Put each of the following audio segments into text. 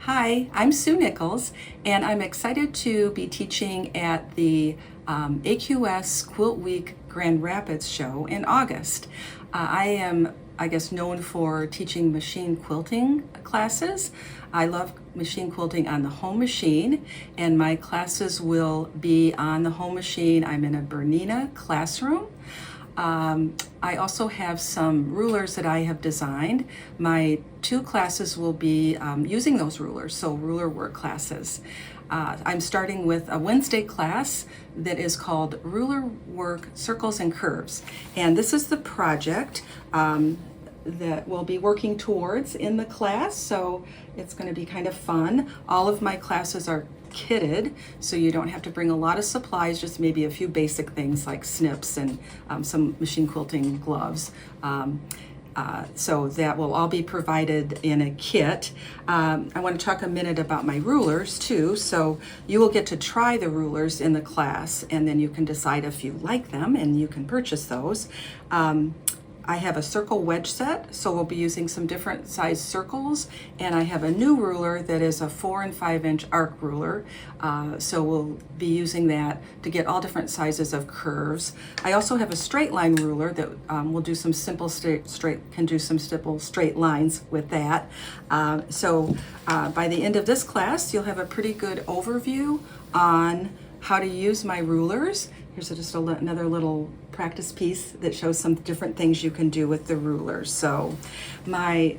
Hi, I'm Sue Nickels, and I'm excited to be teaching at the AQS QuiltWeek Grand Rapids show in August. I am, I guess, known for teaching machine quilting classes. I love machine quilting on the home machine, and my classes will be on the home machine. I'm in a Bernina classroom. I also have some rulers that I have designed. My two classes will be using those rulers, so ruler work classes. I'm starting with a Wednesday class that is called Ruler Work Circles and Curves. And this is the project that we'll be working towards in the class, so it's going to be kind of fun. All of my classes are kitted, so you don't have to bring a lot of supplies, just maybe a few basic things like snips and some machine quilting gloves. So that will all be provided in a kit. I want to talk a minute about my rulers too. So you will get to try the rulers in the class, and then you can decide if you like them and you can purchase those. I have a circle wedge set, so we'll be using some different size circles, and I have a new ruler that is a 4 and 5 inch arc ruler, so we'll be using that to get all different sizes of curves. I also have a straight line ruler that will do some simple straight lines with that. So by the end of this class, you'll have a pretty good overview on how to use my rulers. Here's just another little practice piece that shows some different things you can do with the rulers. So my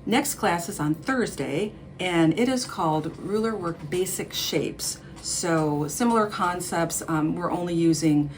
next class is on Thursday, and it is called Ruler Work Basic Shapes. So similar concepts, we're only using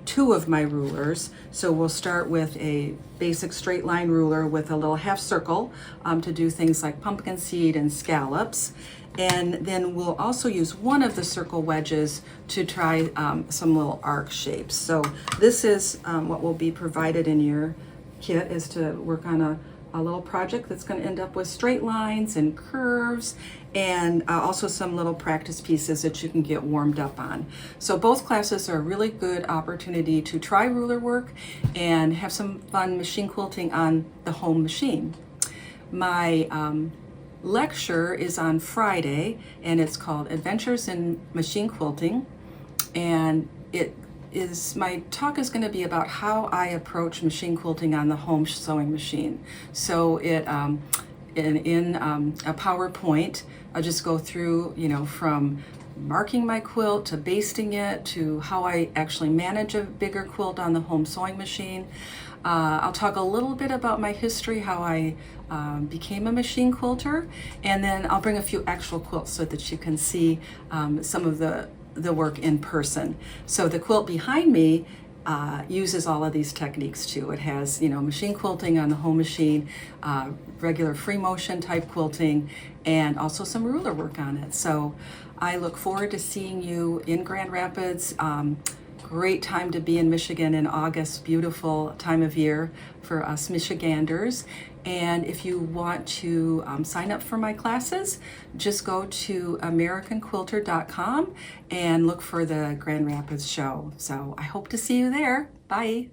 2 of my rulers. So we'll start with a basic straight line ruler with a little half circle to do things like pumpkin seed and scallops. And then we'll also use one of the circle wedges to try some little arc shapes. So this is what will be provided in your kit, is to work on a little project that's going to end up with straight lines and curves, and also some little practice pieces that you can get warmed up on. So both classes are a really good opportunity to try ruler work and have some fun machine quilting on the home machine. My lecture is on Friday, and it's called Adventures in Machine Quilting, and my talk is going to be about how I approach machine quilting on the home sewing machine. So in a PowerPoint, I'll just go through, from marking my quilt to basting it to how I actually manage a bigger quilt on the home sewing machine. I'll talk a little bit about my history, how I became a machine quilter, and then I'll bring a few actual quilts so that you can see some of the work in person. So the quilt behind me uses all of these techniques too. It has, machine quilting on the home machine, regular free motion type quilting, and also some ruler work on it. So I look forward to seeing you in Grand Rapids. Great time to be in Michigan in August, beautiful time of year for us Michiganders. And if you want to sign up for my classes, just go to AmericanQuilter.com and look for the Grand Rapids show. So I hope to see you there. Bye.